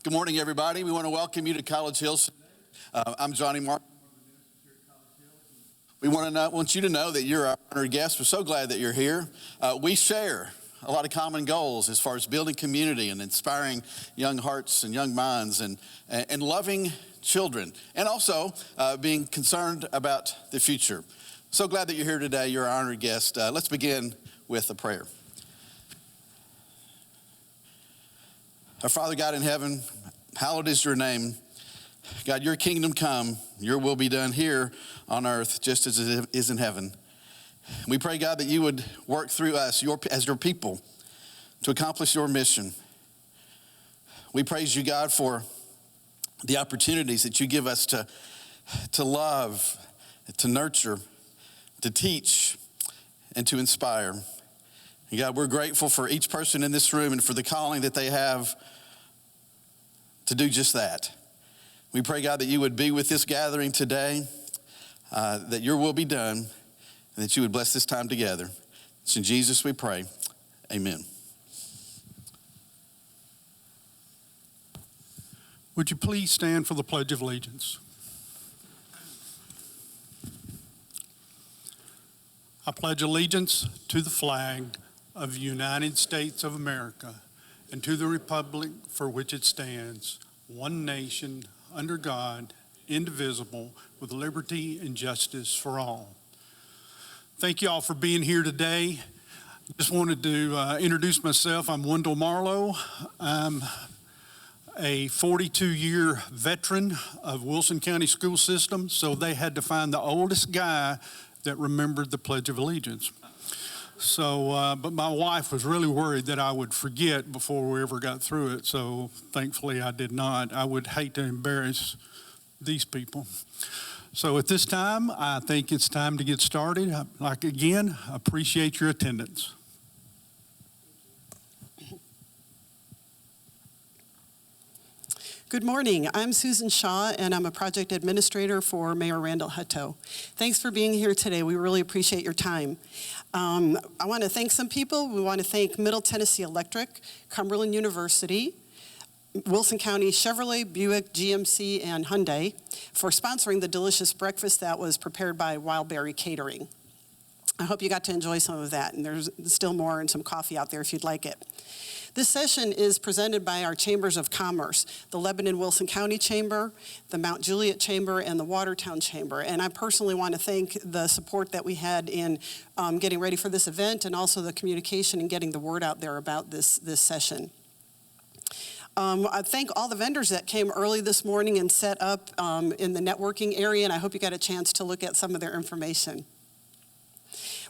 Good morning, everybody. We want to welcome you to College Hills. I'm Johnny Martin. We want you to know that you're our honored guest. We're so glad that you're here. We share a lot of common goals as far as building community and inspiring young hearts and young minds and loving children, and also being concerned about the future. So glad that you're here today. You're our honored guest. Let's begin with a prayer. Our Father God in heaven, hallowed is your name. God, your kingdom come, your will be done here on earth just as it is in heaven. We pray, God, that you would work through us as your people to accomplish your mission. We praise you, God, for the opportunities that you give us to love, to nurture, to teach, and to inspire. And God, we're grateful for each person in this room and for the calling that they have to do just that. We pray, God, that you would be with this gathering today, that your will be done, and that you would bless this time together. It's in Jesus we pray. Amen. Would you please stand for the Pledge of Allegiance? I pledge allegiance to the flag of the United States of America and to the republic for which it stands, one nation, under God, indivisible, with liberty and justice for all. Thank you all for being here today. Just wanted to introduce myself. I'm Wendell Marlowe. I'm a 42-year veteran of Wilson County school system, so they had to find the oldest guy that remembered the Pledge of Allegiance. So, but my wife was really worried that I would forget before we ever got through it, so thankfully I did not. I would hate to embarrass these people. So at this time, I think it's time to get started. Again, appreciate your attendance. Good morning. I'm Susan Shaw, and I'm a project administrator for Mayor Randall Hutto. Thanks for being here today. We really appreciate your time. I want to thank some people. We want to thank Middle Tennessee Electric, Cumberland University, Wilson County Chevrolet, Buick, GMC, and Hyundai for sponsoring the delicious breakfast that was prepared by Wildberry Catering. I hope you got to enjoy some of that, and there's still more and some coffee out there if you'd like it. This session is presented by our Chambers of Commerce, the Lebanon-Wilson County Chamber, the Mount Juliet Chamber, and the Watertown Chamber. And I personally want to thank the support that we had in getting ready for this event and also the communication and getting the word out there about this session. I thank all the vendors that came early this morning and set up in the networking area, and I hope you got a chance to look at some of their information.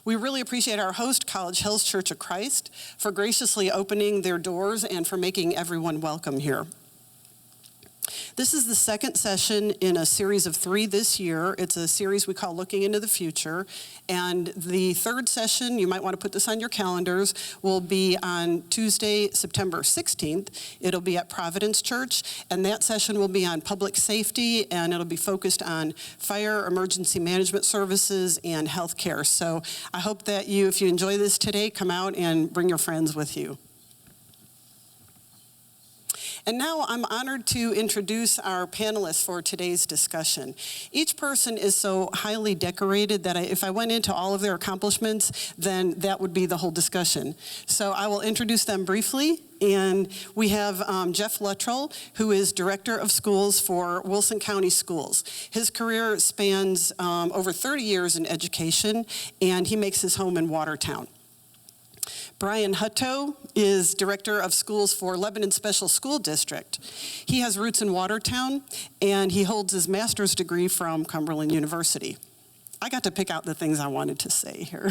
We really appreciate our host, College Hills Church of Christ, for graciously opening their doors and for making everyone welcome here. This is the second session in a series of 3 this year. It's a series we call Looking into the Future. And the third session, you might want to put this on your calendars, will be on Tuesday, September 16th. It'll be at Providence Church, and that session will be on public safety, and it'll be focused on fire, emergency management services, and healthcare. So I hope that if you enjoy this today, come out and bring your friends with you. And now I'm honored to introduce our panelists for today's discussion. Each person is so highly decorated that if I went into all of their accomplishments, then that would be the whole discussion. So I will introduce them briefly. And we have Jeff Luttrell, who is Director of Schools for Wilson County Schools. His career spans over 30 years in education, and he makes his home in Watertown. Brian Hutto is Director of Schools for Lebanon Special School District. He has roots in Watertown, and he holds his master's degree from Cumberland University. I got to pick out the things I wanted to say here.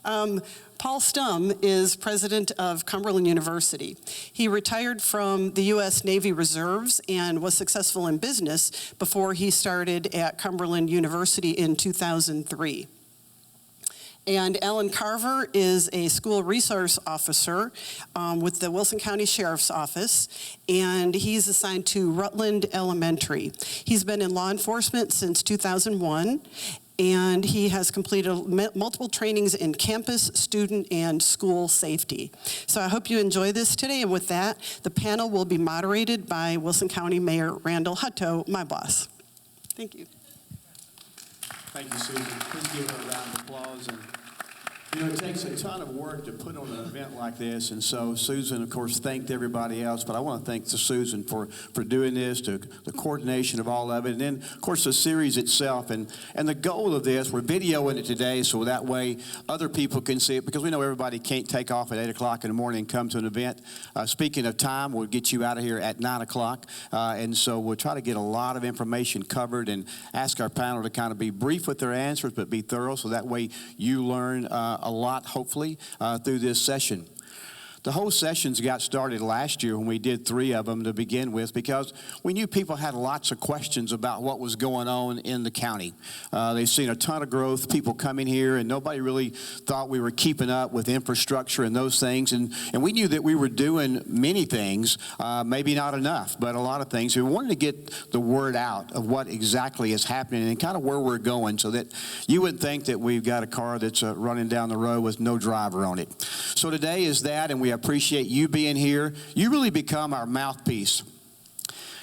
Paul Stum is president of Cumberland University. He retired from the U.S. Navy Reserves and was successful in business before he started at Cumberland University in 2003. And Alan Carver is a school resource officer with the Wilson County Sheriff's Office, and he's assigned to Rutland Elementary. He's been in law enforcement since 2001, and he has completed multiple trainings in campus, student, and school safety. So I hope you enjoy this today, and with that, the panel will be moderated by Wilson County Mayor Randall Hutto, my boss. Thank you. Thank you, Susan. Please give her a round of applause. And, it takes a ton of work to put on an event like this, and so Susan, of course, thanked everybody else, but I want to thank Susan for doing this, to the coordination of all of it, and then, of course, the series itself. And the goal of this, we're videoing it today, so that way other people can see it, because we know everybody can't take off at 8 o'clock in the morning and come to an event. Speaking of time, we'll get you out of here at 9 o'clock, and so we'll try to get a lot of information covered and ask our panel to kind of be brief with their answers, but be thorough, so that way you learn a lot, hopefully, through this session. The whole sessions got started last year when we did 3 of them to begin with, because we knew people had lots of questions about what was going on in the county. They've seen a ton of growth, people coming here, and nobody really thought we were keeping up with infrastructure and those things. And we knew that we were doing many things, maybe not enough, but a lot of things. We wanted to get the word out of what exactly is happening and kind of where we're going, so that you wouldn't think that we've got a car that's running down the road with no driver on it. So today is that, and we appreciate you being here. You really become our mouthpiece.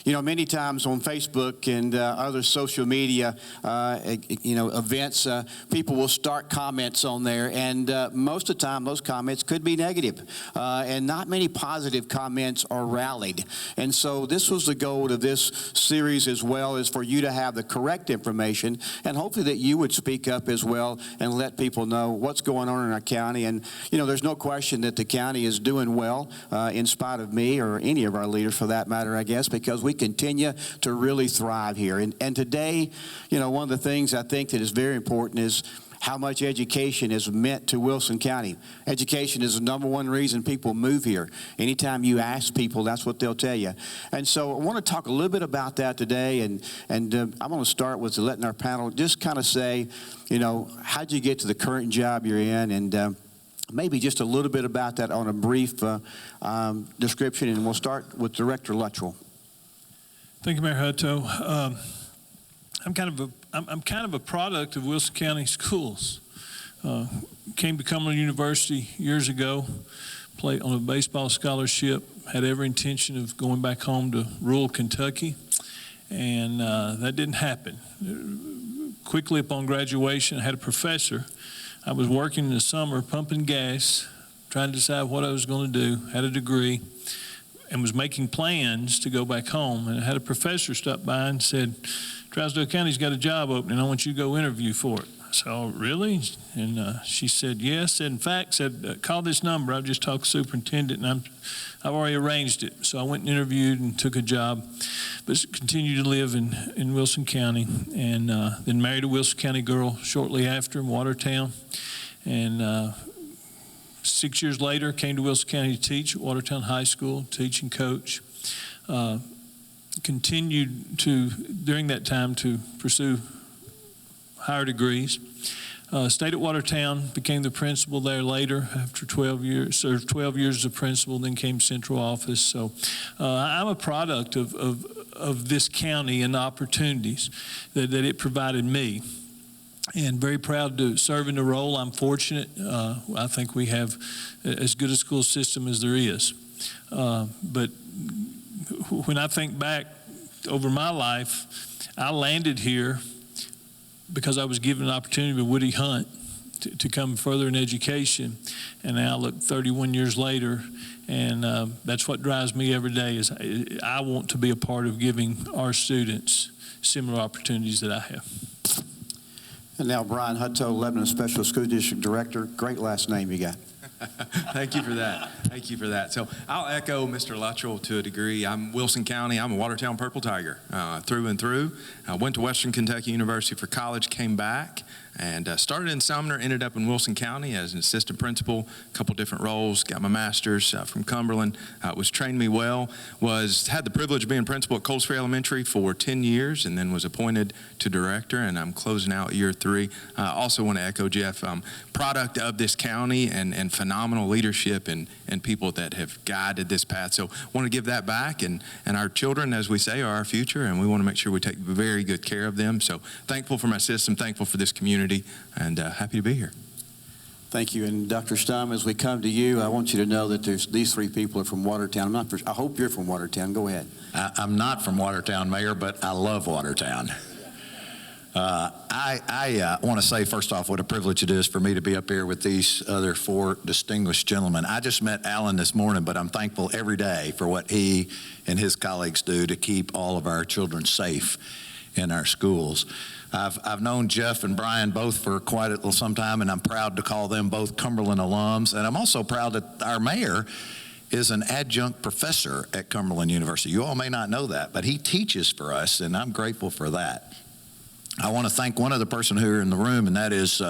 Many times on Facebook and other social media, events, people will start comments on there, and most of the time those comments could be negative, and not many positive comments are rallied. And so this was the goal of this series as well, is for you to have the correct information, and hopefully that you would speak up as well and let people know what's going on in our county. And there's no question that the county is doing well, in spite of me or any of our leaders for that matter, I guess, because we continue to really thrive here. And today, one of the things I think that is very important is how much education is meant to Wilson County. Education is the number one reason people move here. Anytime you ask people, that's what they'll tell you. And so I want to talk a little bit about that today, and I'm going to start with letting our panel just kind of say, how'd you get to the current job you're in, and maybe just a little bit about that on a brief description, and we'll start with Director Luttrell. Thank you, Mayor Hutto. I'm kind of a product of Wilson County Schools. Came to Cumberland University years ago, played on a baseball scholarship, had every intention of going back home to rural Kentucky, and that didn't happen. Quickly upon graduation, I had a professor. I was working in the summer pumping gas, trying to decide what I was going to do, had a degree, and was making plans to go back home. And I had a professor stop by and said, Trousdale County's got a job opening. I want you to go interview for it. I said, oh, really? And she said, yes. In fact, said, call this number. I've just talked to the superintendent, and I've already arranged it. So I went and interviewed and took a job, but continued to live in Wilson County, and then married a Wilson County girl shortly after in Watertown. And 6 years later, came to Wilson County to teach at Watertown High School, teach and coach. Continued to, during that time, to pursue higher degrees. Stayed at Watertown, became the principal there later after 12 years, served 12 years as a principal, then came central office. So I'm a product of this county and the opportunities that it provided me. And very proud to serve in the role. I'm fortunate. I think we have as good a school system as there is. But when I think back over my life, I landed here because I was given an opportunity with Woody Hunt to come further in education. And now look 31 years later, and that's what drives me every day, is I want to be a part of giving our students similar opportunities that I have. And now Brian Hutto, Lebanon Special School District Director. Great last name you got. Thank you for that. Thank you for that. So I'll echo Mr. Luttrell to a degree. I'm Wilson County. I'm a Watertown Purple Tiger through and through. I went to Western Kentucky University for college, came back, and started in Sumner, ended up in Wilson County as an assistant principal, a couple different roles, got my master's from Cumberland, was trained me well, had the privilege of being principal at Cold Spring Elementary for 10 years, and then was appointed to director, and I'm closing out year 3. I also want to echo Jeff, product of this county and phenomenal leadership and people that have guided this path. So want to give that back, and our children, as we say, are our future, and we want to make sure we take very good care of them. So thankful for my system, thankful for this community, and happy to be here. Thank you. And Dr. Stum, as we come to you, I want you to know that these 3 people are from Watertown. I hope you're from Watertown. Go ahead. I'm not from Watertown, Mayor, but I love Watertown. I want to say, first off, what a privilege it is for me to be up here with these other 4 distinguished gentlemen. I just met Alan this morning, but I'm thankful every day for what he and his colleagues do to keep all of our children safe in our schools. I've known Jeff and Brian both for quite some time, and I'm proud to call them both Cumberland alums. And I'm also proud that our mayor is an adjunct professor at Cumberland University. You all may not know that, but he teaches for us, and I'm grateful for that. I want to thank one other person who are in the room, and that is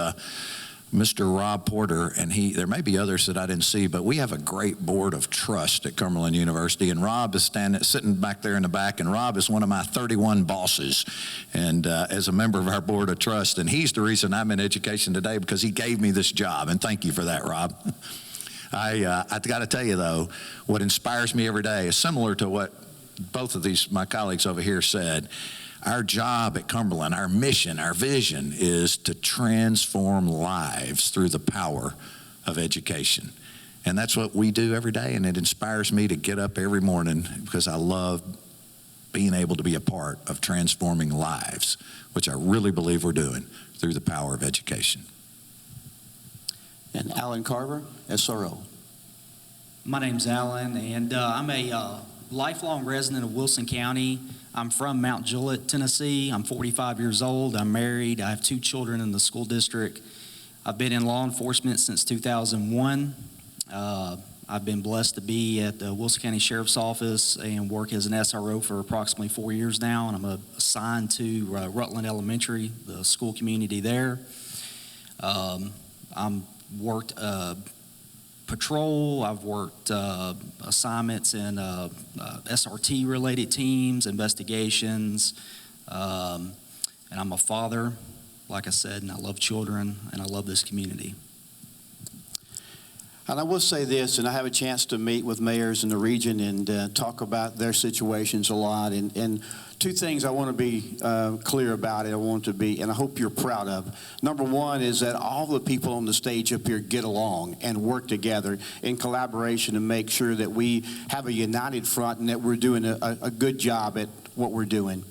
Mr. Rob Porter, and there may be others that I didn't see, but we have a great board of trust at Cumberland University, and Rob is sitting back there in the back, and Rob is one of my 31 bosses, and as a member of our board of trust, and he's the reason I'm in education today, because he gave me this job, and thank you for that, Rob. I got to tell you, though, what inspires me every day is similar to what both of my colleagues over here said. Our job at Cumberland, our mission, our vision is to transform lives through the power of education. And that's what we do every day, and it inspires me to get up every morning because I love being able to be a part of transforming lives, which I really believe we're doing through the power of education. And Alan Carver, SRO. My name's Alan, and I'm a lifelong resident of Wilson County. I'm from Mount Juliet, Tennessee. I'm 45 years old. I'm married. I have 2 children in the school district. I've been in law enforcement since 2001. I've been blessed to be at the Wilson County Sheriff's Office and work as an SRO for approximately 4 years now, and I'm assigned to Rutland Elementary, the school community there. I'm worked patrol. I've worked assignments in SRT-related teams, investigations, and I'm a father, like I said, and I love children, and I love this community. And I will say this, and I have a chance to meet with mayors in the region and talk about their situations a lot. And 2 things I want to be clear about, and I hope you're proud of. Number 1 is that all the people on the stage up here get along and work together in collaboration to make sure that we have a united front and that we're doing a good job at what we're doing.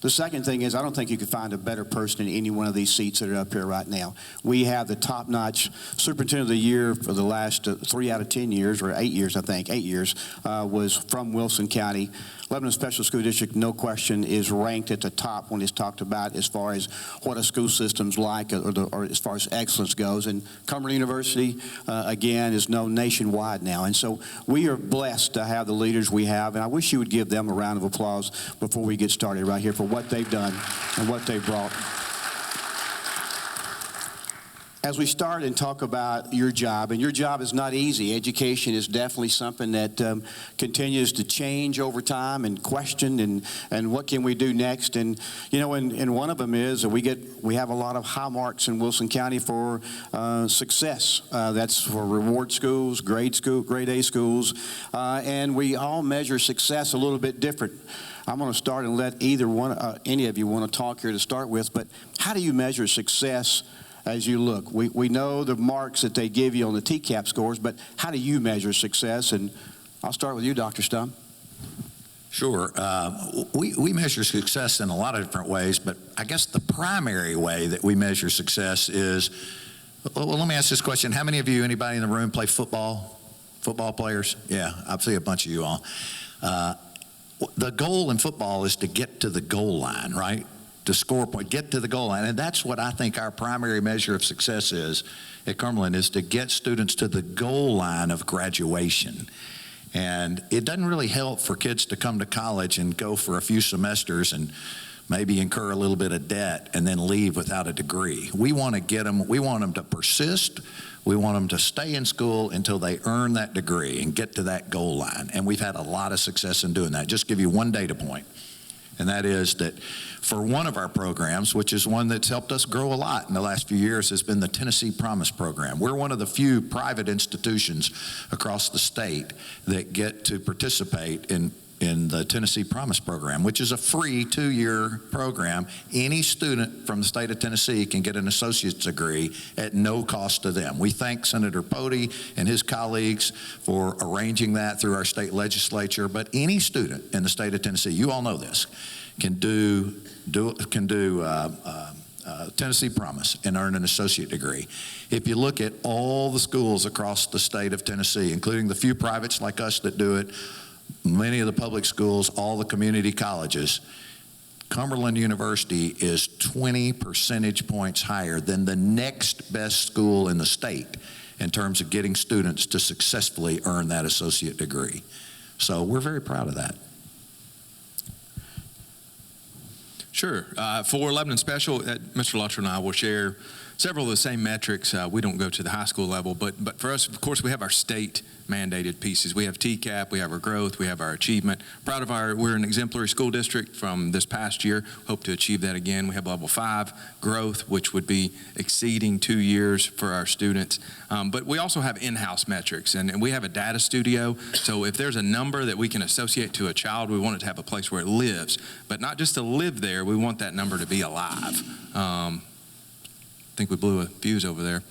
The second thing is I don't think you could find a better person in any one of these seats that are up here right now. We have the top-notch Superintendent of the Year for the last 3 out of 10 years, or 8 years, I think, 8 years, was from Wilson County. Lebanon Special School District, no question, is ranked at the top when it's talked about as far as what a school system's like or as far as excellence goes. And Cumberland University, again, is known nationwide now. And so we are blessed to have the leaders we have, and I wish you would give them a round of applause before we get started right here for what they've done and what they've brought. As we start and talk about your job, and your job is not easy. Education is definitely something that continues to change over time and question and what can we do next. And you know, and one of them is that we have a lot of high marks in Wilson County for success. That's for reward schools, grade A schools, and we all measure success a little bit different. I'm going to start and let any of you want to talk here to start with, but how do you measure success as you look? We know the marks that they give you on the TCAP scores, but how do you measure success? And I'll start with you, Dr. Stum. Sure. We measure success in a lot of different ways, but I guess the primary way that we measure success is, well, let me ask this question. How many of you, anybody in the room, play football? Football players? Yeah, I see a bunch of you all. The goal in football is to get to the goal line, right? To score a point, get to the goal line. And that's what I think our primary measure of success is at Cumberland, is to get students to the goal line of graduation. And it doesn't really help for kids to come to college and go for a few semesters and maybe incur a little bit of debt, and then leave without a degree. We want to get them, we want them to persist. We want them to stay in school until they earn that degree and get to that goal line. And we've had a lot of success in doing that. Just give you one data point, and that is that for one of our programs, which is one that's helped us grow a lot in the last few years, has been the Tennessee Promise Program. We're one of the few private institutions across the state that get to participate in the Tennessee Promise Program, which is a free 2-year program. Any student from the state of Tennessee can get an associate's degree at no cost to them. We thank Senator Pody and his colleagues for arranging that through our state legislature, but any student in the state of Tennessee, you all know this, can do Tennessee Promise and earn an associate degree. If you look at all the schools across the state of Tennessee, including the few privates like us that do it, many of the public schools, all the community colleges, Cumberland University is 20 percentage points higher than the next best school in the state in terms of getting students to successfully earn that associate degree. So we're very proud of that. Sure. For Lebanon Special, Mr. Luttrell and I will share several of the same metrics. We don't go to the high school level, but for us, of course, we have our state mandated pieces. We have TCAP, we have our growth, we have our achievement. Proud of we're an exemplary school district from this past year. Hope to achieve that again. We have level 5 growth, which would be exceeding 2 years for our students. But we also have in-house metrics, and we have a data studio. So if there's a number that we can associate to a child, we want it to have a place where it lives. But not just to live there, we want that number to be alive. I think we blew a fuse over there.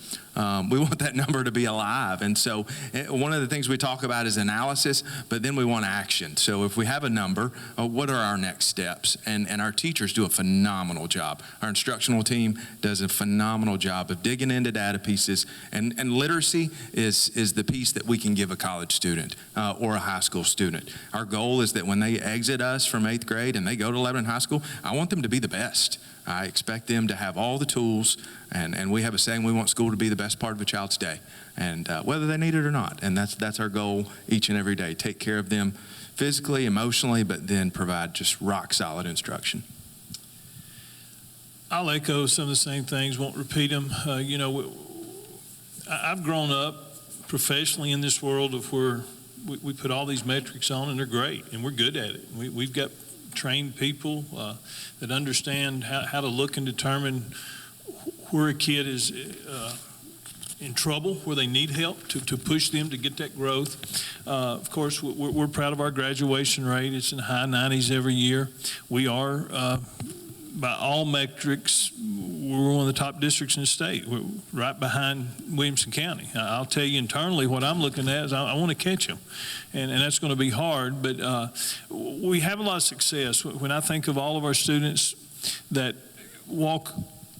We want that number to be alive. And so one of the things we talk about is analysis, but then we want action. So if we have a number, what are our next steps? And our teachers do a phenomenal job. Our instructional team does a phenomenal job of digging into data pieces. And literacy is the piece that we can give a college student or a high school student. Our goal is that when they exit us from 8th grade and they go to Lebanon High School, I want them to be the best. I expect them to have all the tools, and we have a saying, we want school to be the best part of a child's day, and whether they need it or not. And that's our goal each and every day. Take care of them physically, emotionally, but then provide just rock solid instruction. I'll echo some of the same things, won't repeat them. I've grown up professionally in this world of where we put all these metrics on, and they're great, and we're good at it. We've got trained people that understand how to look and determine where a kid is in trouble, where they need help to push them to get that growth. Of course, we're proud of our graduation rate. It's in the high 90s every year. We are, by all metrics, we're one of the top districts in the state. We're right behind Williamson County. I'll tell you internally what I'm looking at is I want to catch them, and that's going to be hard, but we have a lot of success. When I think of all of our students that walk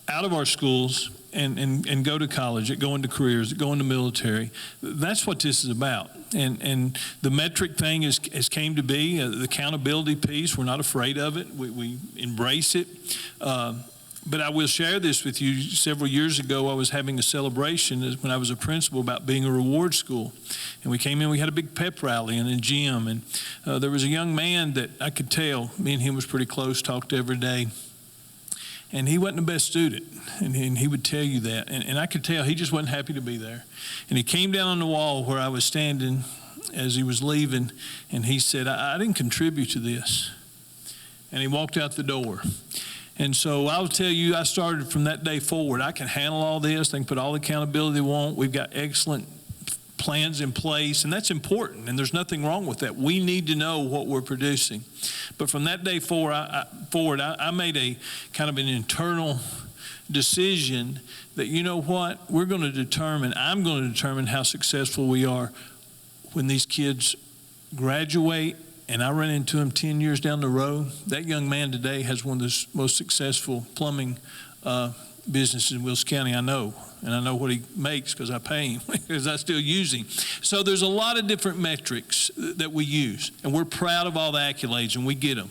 out of our schools and go to college, that go into careers, that go into military, that's what this is about. And the metric thing has came to be, the accountability piece. We're not afraid of it. We embrace it. But I will share this with you. Several years ago, I was having a celebration when I was a principal about being a reward school. And we came in, we had a big pep rally in a gym. And there was a young man that I could tell, me and him was pretty close, talked every day. And he wasn't the best student, and he would tell you that. And I could tell he just wasn't happy to be there. And he came down on the wall where I was standing as he was leaving, and he said, I didn't contribute to this. And he walked out the door. And so I'll tell you, I started from that day forward. I can handle all this. I can put all the accountability they want. We've got excellent plans in place, and that's important, and there's nothing wrong with that. We need to know what we're producing. But from that day forward, I made a kind of an internal decision that, you know what, I'm going to determine how successful we are when these kids graduate, and I run into them 10 years down the road. That young man today has one of the most successful plumbing businesses in Wilson County, I know. And I know what he makes because I pay him, because I still use him. So there's a lot of different metrics that we use, and we're proud of all the accolades, and we get them.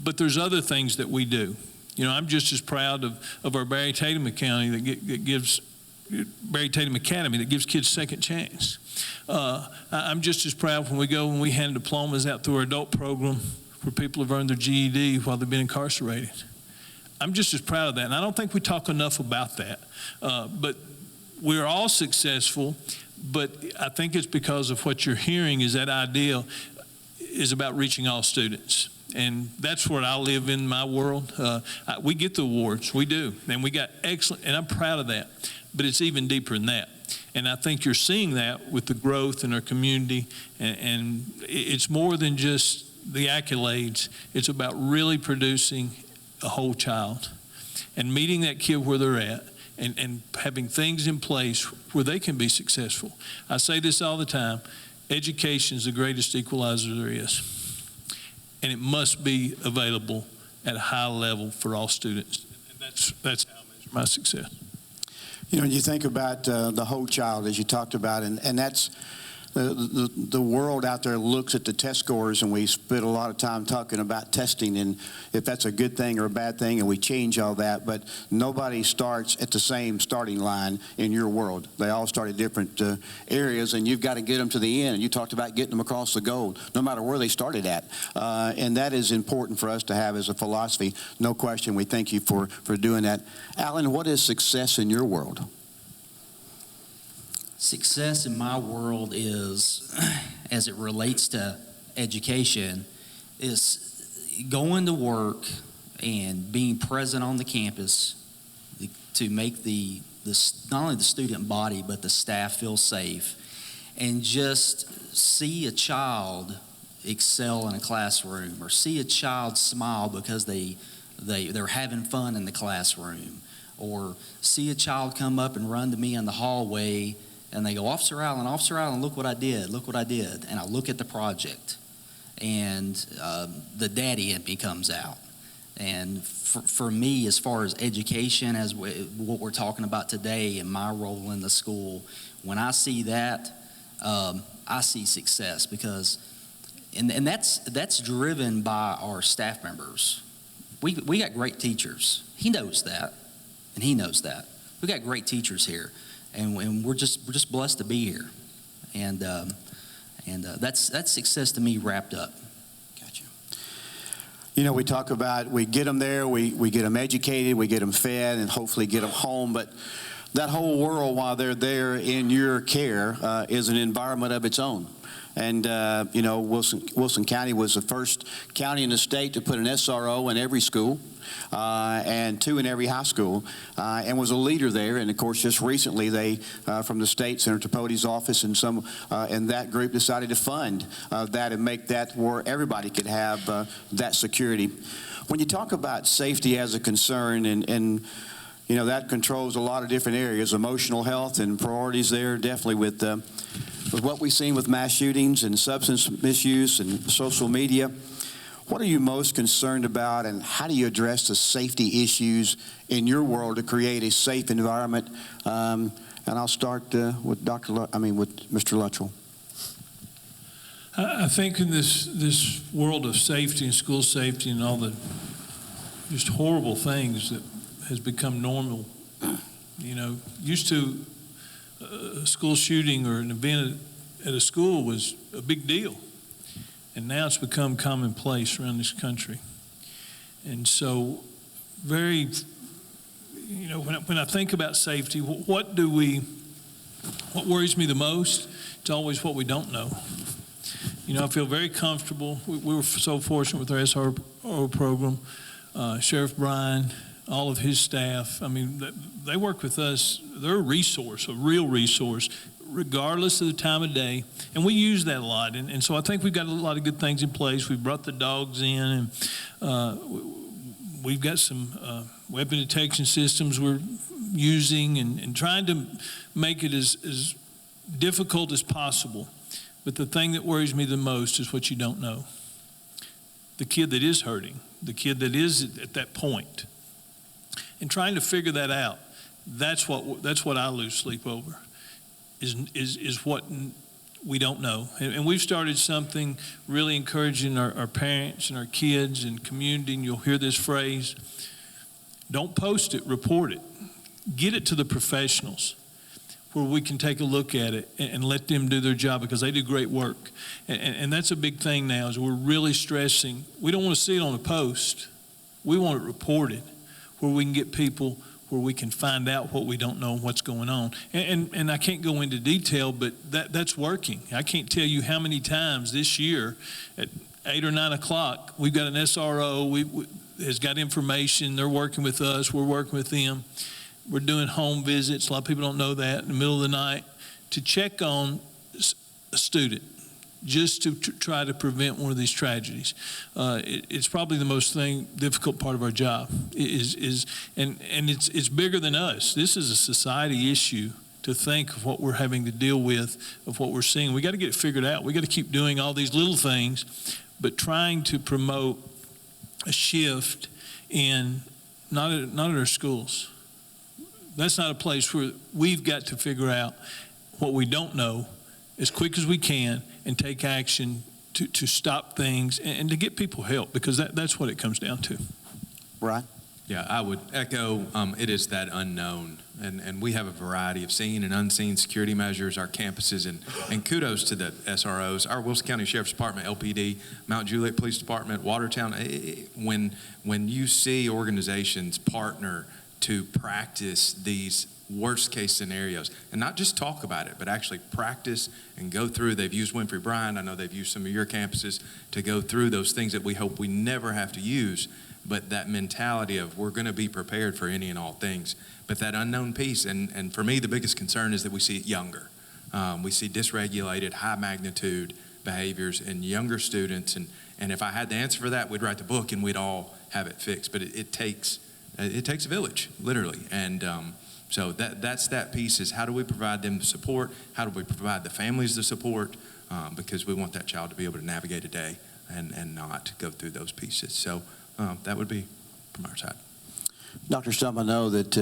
But there's other things that we do. I'm just as proud of our Barry Tatum Academy that gives kids second chance. I'm just as proud when we hand diplomas out through our adult program, where people have earned their GED while they've been incarcerated. I'm just as proud of that, and I don't think we talk enough about that. But we're all successful, but I think it's because of what you're hearing is that idea is about reaching all students. And that's what I live in my world. We get the awards, we do, and we got excellent, and I'm proud of that. But it's even deeper than that. And I think you're seeing that with the growth in our community, and it's more than just the accolades. It's about really producing a whole child and meeting that kid where they're at and having things in place where they can be successful. I say this all the time, education is the greatest equalizer there is. And it must be available at a high level for all students. And that's how I measure my success. You know, you think about the whole child, as you talked about, and that's the world out there looks at the test scores, and we spend a lot of time talking about testing and if that's a good thing or a bad thing, and we change all that, but nobody starts at the same starting line in your world. They all start at different areas, and you've got to get them to the end. You talked about getting them across the goal, no matter where they started at, and that is important for us to have as a philosophy. No question, we thank you for doing that. Alan, what is success in your world? Success in my world is, as it relates to education, is going to work and being present on the campus to make not only the student body but the staff feel safe, and just see a child excel in a classroom, or see a child smile because they're having fun in the classroom, or see a child come up and run to me in the hallway and they go, Officer Allen, look what I did, and I look at the project, and the daddy in me comes out. And for me, as far as education, as what we're talking about today and my role in the school, when I see that, I see success, because, and that's driven by our staff members. We got great teachers. He knows that, and he knows that. We got great teachers here. And we're just blessed to be here, and that's success to me wrapped up. Gotcha. You know, we talk about we get them there, we get them educated, we get them fed, and hopefully get them home. But that whole world while they're there in your care is an environment of its own. And, you know, Wilson County was the first county in the state to put an SRO in every school and 2 in every high school, and was a leader there. And, of course, just recently they, from the state, Senator Pody's office and some in that group decided to fund that and make that where everybody could have that security. When you talk about safety as a concern, and you know, that controls a lot of different areas, emotional health and priorities there, definitely with what we've seen with mass shootings and substance misuse and social media. What are you most concerned about, and how do you address the safety issues in your world to create a safe environment? And I'll start with Mr. Luttrell. I think in this world of safety and school safety and all the just horrible things that has become normal, you know, used to a school shooting or an event at a school was a big deal, and now it's become commonplace around this country. And so very, you know, when I think about safety, what worries me the most? It's always what we don't know. You know, I feel very comfortable. We were so fortunate with our SRO program. Sheriff Bryan, all of his staff, I mean, they work with us. They're a resource, a real resource, regardless of the time of day. And we use that a lot. And so I think we've got a lot of good things in place. We brought the dogs in, and we've got some weapon detection systems we're using and trying to make it as difficult as possible. But the thing that worries me the most is what you don't know. The kid that is hurting, the kid that is at that point. And trying to figure that out, that's what I lose sleep over, is what we don't know. And we've started something really encouraging our parents and our kids and community, and you'll hear this phrase, don't post it, report it. Get it to the professionals. where we can take a look at it and let them do their job, because they do great work. And that's a big thing now, is we're really stressing. We don't want to see it on a post. We want it reported, where we can get people, where we can find out what we don't know and what's going on. And I can't go into detail, but that's working. I can't tell you how many times this year at 8 or 9 o'clock, we've got an SRO has got information. They're working with us. We're working with them. We're doing home visits. A lot of people don't know that, in the middle of the night, to check on a student, just to try to prevent one of these tragedies. It's probably the most difficult part of our job, and it's bigger than us. This is a society issue, to think of what we're having to deal with, of what we're seeing. We got to get it figured out. We got to keep doing all these little things, but trying to promote a shift in, not at our schools. That's not a place where we've got to figure out what we don't know as quick as we can and take action to stop things and to get people help, because that's what it comes down to. Right? Yeah, I would echo, it is that unknown. And we have a variety of seen and unseen security measures, our campuses, and kudos to the SROs, our Wilson County Sheriff's Department, LPD, Mount Juliet Police Department, Watertown. When you see organizations partner to practice these worst case scenarios, and not just talk about it, but actually practice and go through. They've used Winfrey Bryan. I know they've used some of your campuses to go through those things that we hope we never have to use, but that mentality of we're going to be prepared for any and all things. But that unknown piece, and for me, the biggest concern is that we see it younger. We see dysregulated, high magnitude behaviors in younger students, and if I had the answer for that, we'd write the book and we'd all have it fixed. But it takes a village, literally, and so that's that piece, is how do we provide them the support? How do we provide the families the support? Because we want that child to be able to navigate a day and not go through those pieces. So that would be from our side. Dr. Stump, I know that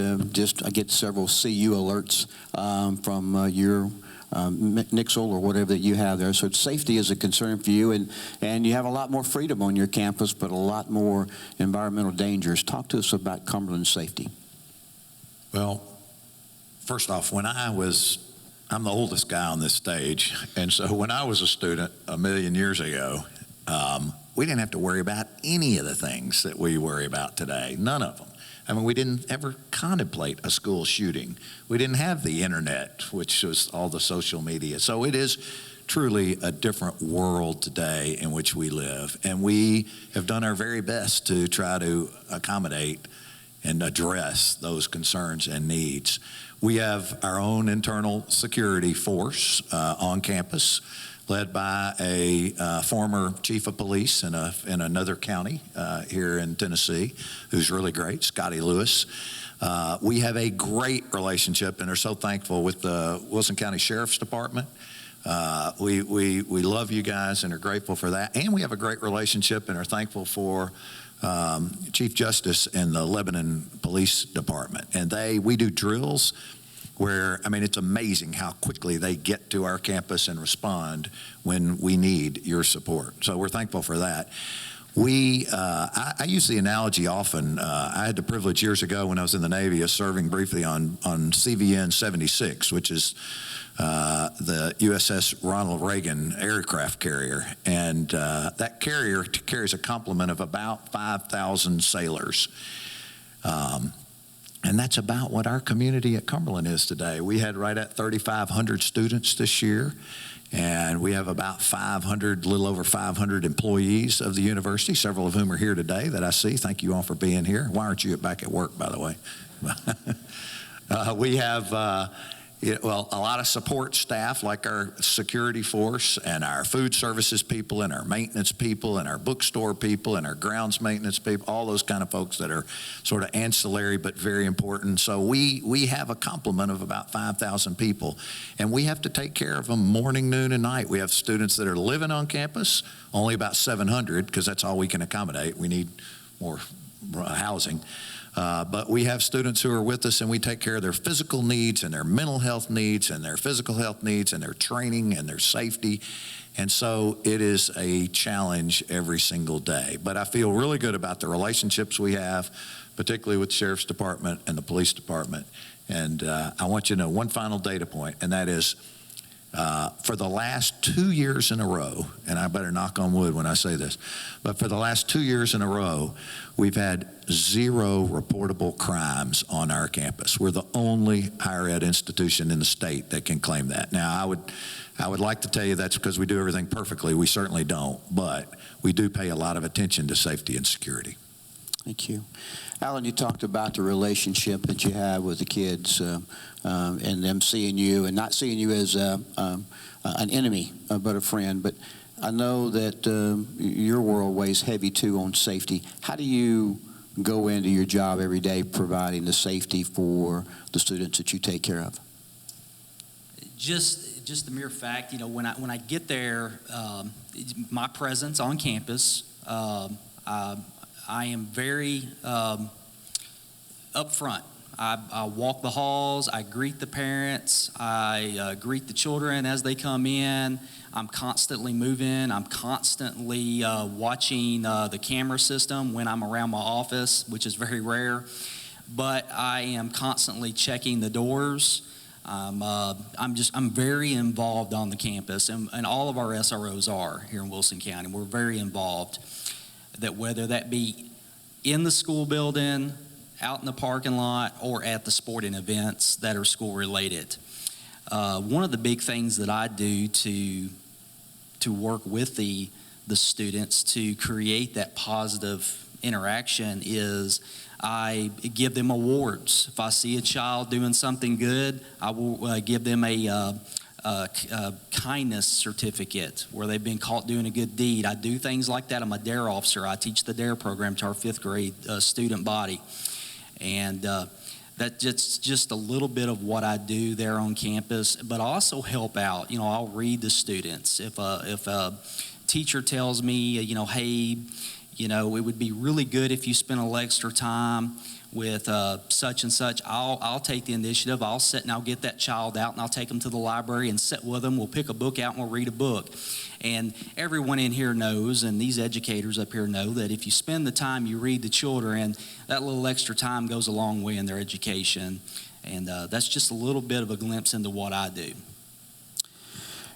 I get several CU alerts from your Nixle or whatever that you have there. So safety is a concern for you, and you have a lot more freedom on your campus, but a lot more environmental dangers. Talk to us about Cumberland safety. Well, first off, I'm the oldest guy on this stage, and so when I was a student a million years ago, we didn't have to worry about any of the things that we worry about today, none of them. I mean, we didn't ever contemplate a school shooting. We didn't have the internet, which was all the social media. So it is truly a different world today in which we live, and we have done our very best to try to accommodate and address those concerns and needs. We have our own internal security force on campus, led by a former chief of police in another county here in Tennessee, who's really great, Scotty Lewis. We have a great relationship and are so thankful with the Wilson County Sheriff's Department. We love you guys and are grateful for that. And we have a great relationship and are thankful for Chief Justice in the Lebanon Police Department. And we do drills where, I mean, it's amazing how quickly they get to our campus and respond when we need your support. So we're thankful for that. I use the analogy often. I had the privilege years ago when I was in the Navy of serving briefly on CVN 76, which is the USS Ronald Reagan aircraft carrier. And that carrier carries a complement of about 5,000 sailors. And that's about what our community at Cumberland is today. We had right at 3,500 students this year, and we have about 500, a little over 500 employees of the university, several of whom are here today that I see. Thank you all for being here. Why aren't you back at work, by the way? We have a lot of support staff, like our security force and our food services people and our maintenance people and our bookstore people and our grounds maintenance people, all those kind of folks that are sort of ancillary but very important. So we have a complement of about 5,000 people, and we have to take care of them morning, noon, and night. We have students that are living on campus, only about 700, because that's all we can accommodate. We need more housing. But we have students who are with us, and we take care of their physical needs and their mental health needs and their physical health needs and their training and their safety. And so it is a challenge every single day. But I feel really good about the relationships we have, particularly with the Sheriff's Department and the Police Department. And I want you to know one final data point, and that is for the last 2 years in a row, and I better knock on wood when I say this, but for the last 2 years in a row, we've had 0 reportable crimes on our campus. We're the only higher ed institution in the state that can claim that. Now, I would like to tell you that's because we do everything perfectly. We certainly don't, but we do pay a lot of attention to safety and security. Thank you. Alan, you talked about the relationship that you have with the kids and them seeing you and not seeing you as an enemy, but a friend. But I know that your world weighs heavy, too, on safety. How do you go into your job every day providing the safety for the students that you take care of? Just the mere fact, you know, when I get there, my presence on campus, I am very upfront. I walk the halls, I greet the parents, I greet the children as they come in. I'm constantly moving, I'm constantly watching the camera system when I'm around my office, which is very rare. But I am constantly checking the doors. I'm very involved on the campus, and all of our SROs are here in Wilson County. We're very involved. That whether that be in the school building, out in the parking lot, or at the sporting events that are school related. One of the big things that I do to work with the students to create that positive interaction is I give them awards. If I see a child doing something good, I will give them a kindness certificate where they've been caught doing a good deed. I do things like that. I'm a DARE officer. I teach the DARE program to our 5th grade student body. And that's just a little bit of what I do there on campus, but I also help out. You know, I'll read the students. If a teacher tells me, you know, hey, you know, it would be really good if you spent a little extra time with such and such, I'll take the initiative. I'll sit and I'll get that child out and I'll take them to the library and sit with them. We'll pick a book out and we'll read a book. And everyone in here knows, and these educators up here know, that if you spend the time you read the children, that little extra time goes a long way in their education. And that's just a little bit of a glimpse into what I do.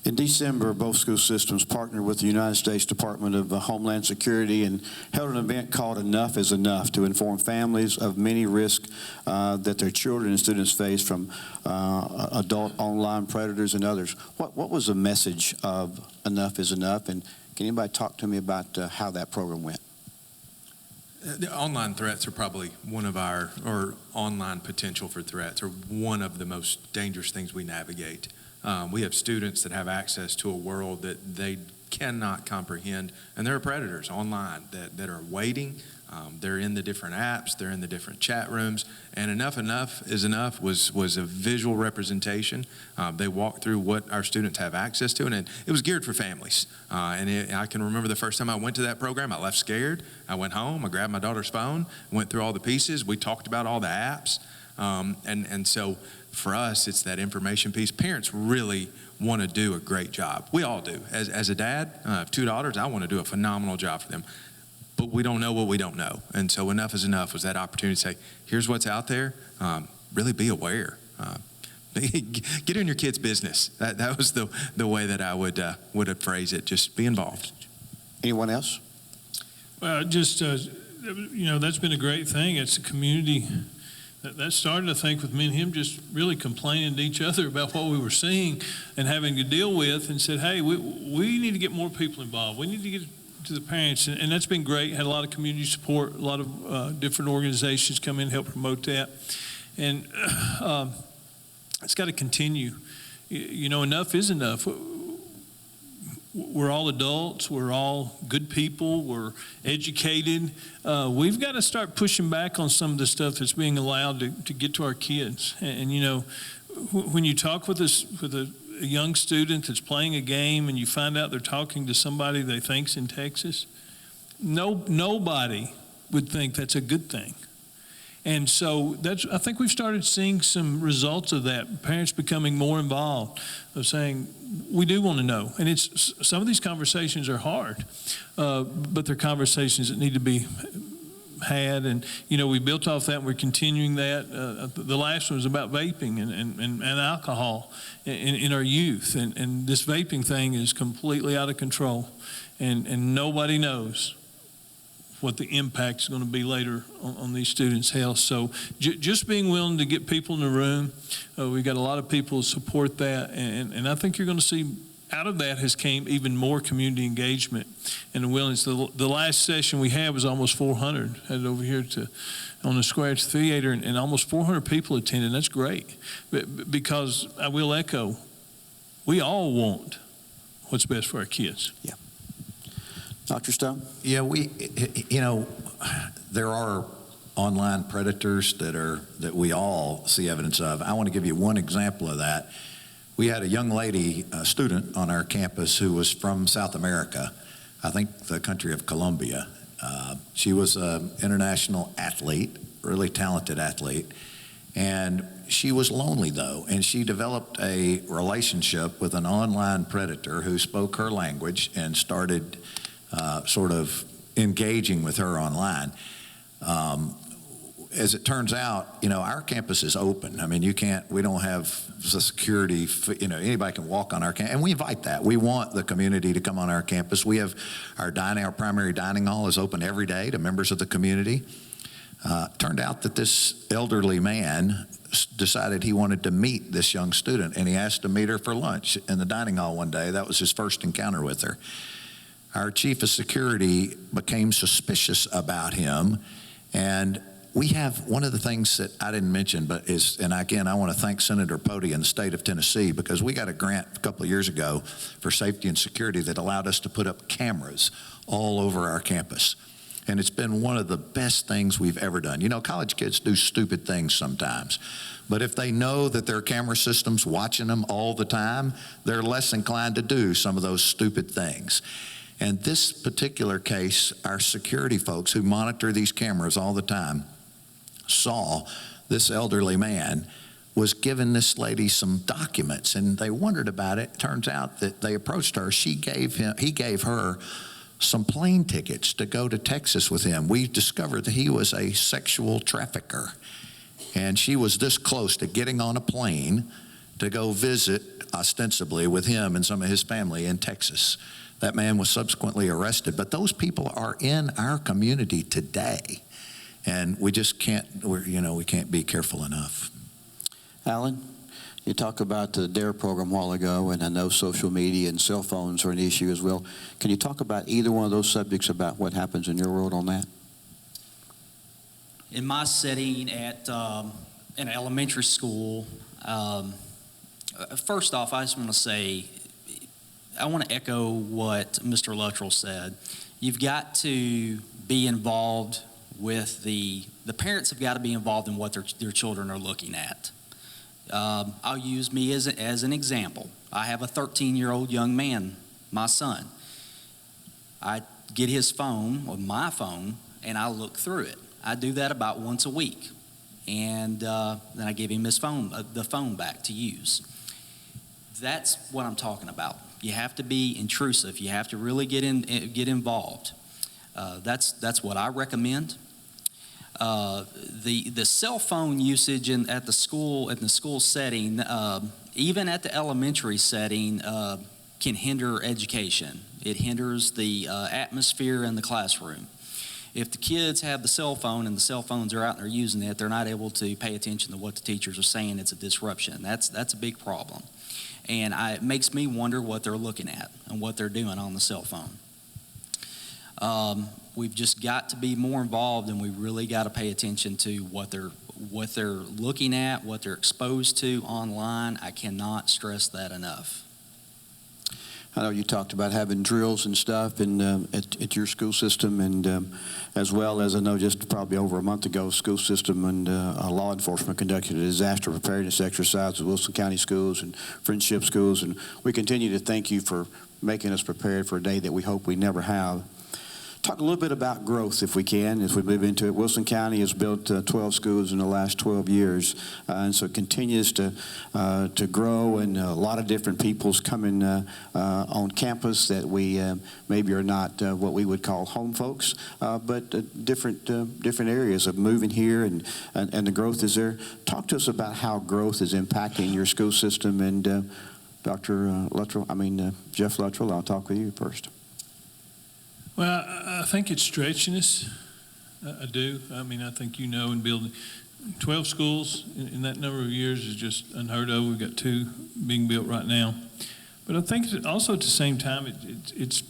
In December, both school systems partnered with the United States Department of Homeland Security and held an event called Enough is Enough to inform families of many risks that their children and students face from adult online predators and others. What was the message of Enough is Enough, and can anybody talk to me about how that program went? The online threats are probably one of our, or online potential for threats, are one of the most dangerous things we navigate. We have students that have access to a world that they cannot comprehend, and there are predators online that are waiting. They're in the different apps, they're in the different chat rooms, and Enough is Enough was a visual representation. They walked through what our students have access to, and it was geared for families. I can remember the first time I went to that program, I left scared. I went home, I grabbed my daughter's phone, went through all the pieces. We talked about all the apps, and so for us, it's that information piece. Parents really want to do a great job. We all do. As a dad, I have 2 daughters, I want to do a phenomenal job for them. But we don't know what we don't know. And so Enough is Enough was that opportunity to say, here's what's out there. Really be aware. Get in your kids' business. That was the way that I would phrase it. Just be involved. Anyone else? Well, just, you know, that's been a great thing. It's a community. That started, I think, with me and him just really complaining to each other about what we were seeing and having to deal with, and said, hey, we need to get more people involved. We need to get to the parents, and that's been great. Had a lot of community support, a lot of different organizations come in and help promote that. And it's got to continue. You know, enough is enough. We're all adults. We're all good people. We're educated. We've got to start pushing back on some of the stuff that's being allowed to get to our kids. And you know, when you talk with a young student that's playing a game and you find out they're talking to somebody they think's in Texas, nobody would think that's a good thing. And so I think we've started seeing some results of that. Parents becoming more involved, of saying, we do want to know. And some of these conversations are hard, but they're conversations that need to be had. And, we built off that, and we're continuing that. The last one was about vaping and alcohol in our youth. And this vaping thing is completely out of control. And nobody knows what the impact is going to be later on these students' health. So just being willing to get people in the room, we've got a lot of people who support that, and I think you're going to see out of that has came even more community engagement and the willingness. The last session we had was almost 400, headed over here on the Square Theater, and almost 400 people attended. That's great, because I will echo, we all want what's best for our kids. Yeah. Dr. Stone? Yeah, there are online predators that we all see evidence of. I want to give you one example of that. We had a young lady, a student on our campus who was from South America, I think the country of Colombia. She was an international athlete, really talented athlete, and she was lonely though, and she developed a relationship with an online predator who spoke her language and started sort of engaging with her online. As it turns out, our campus is open. I mean, we don't have the security, anybody can walk on our campus, and we invite that. We want the community to come on our campus. We have our primary dining hall is open every day to members of the community. Turned out that this elderly man decided he wanted to meet this young student, and he asked to meet her for lunch in the dining hall one day. That was his first encounter with her. Our chief of security became suspicious about him, and we have one of the things that I didn't mention, and again, I want to thank Senator Pody in the state of Tennessee, because we got a grant a couple of years ago for safety and security that allowed us to put up cameras all over our campus. And it's been one of the best things we've ever done. College kids do stupid things sometimes, but if they know that there are camera systems watching them all the time, they're less inclined to do some of those stupid things. And this particular case, our security folks who monitor these cameras all the time saw this elderly man was giving this lady some documents, and they wondered about it. Turns out that they approached her. He gave her some plane tickets to go to Texas with him. We discovered that he was a sexual trafficker, and she was this close to getting on a plane to go visit, ostensibly, with him and some of his family in Texas. That man was subsequently arrested, but those people are in our community today, and we just can't, we can't be careful enough. Alan, you talked about the DARE program a while ago, and I know social media and cell phones are an issue as well. Can you talk about either one of those subjects, about what happens in your world on that? In my setting at an elementary school, first off, I just want to say, I want to echo what Mr. Luttrell said. You've got to be involved with the parents have got to be involved in what their children are looking at. I'll use me as an example. I have a 13-year-old young man, my son. I get his phone, or my phone, and I look through it. I do that about once a week, and then I give him his phone, the phone back to use. That's what I'm talking about. You have to be intrusive. You have to really get involved. That's what I recommend. The cell phone usage in the school setting, even at the elementary setting, can hinder education. It hinders the atmosphere in the classroom. If the kids have the cell phone and the cell phones are out and they're using it, they're not able to pay attention to what the teachers are saying. It's a disruption. That's a big problem. And it makes me wonder what they're looking at and what they're doing on the cell phone. We've just got to be more involved, and we really got to pay attention to what they're looking at, what they're exposed to online. I cannot stress that enough. I know you talked about having drills and stuff at your school system, and as well as I know just probably over a month ago, school system and law enforcement conducted a disaster preparedness exercise with Wilson County schools and Friendship schools, and we continue to thank you for making us prepared for a day that we hope we never have. Talk a little bit about growth, if we can, as we move into it. Wilson County has built 12 schools in the last 12 years, and so it continues to grow, and a lot of different people's coming on campus that we maybe are not what we would call home folks, but different areas of moving here, and the growth is there. Talk to us about how growth is impacting your school system, and Jeff Luttrell, I'll talk with you first. Well, I think it's stretching us. I do. I mean, I think in building 12 schools in that number of years is just unheard of. We've got 2 being built right now. But I think also at the same time, it's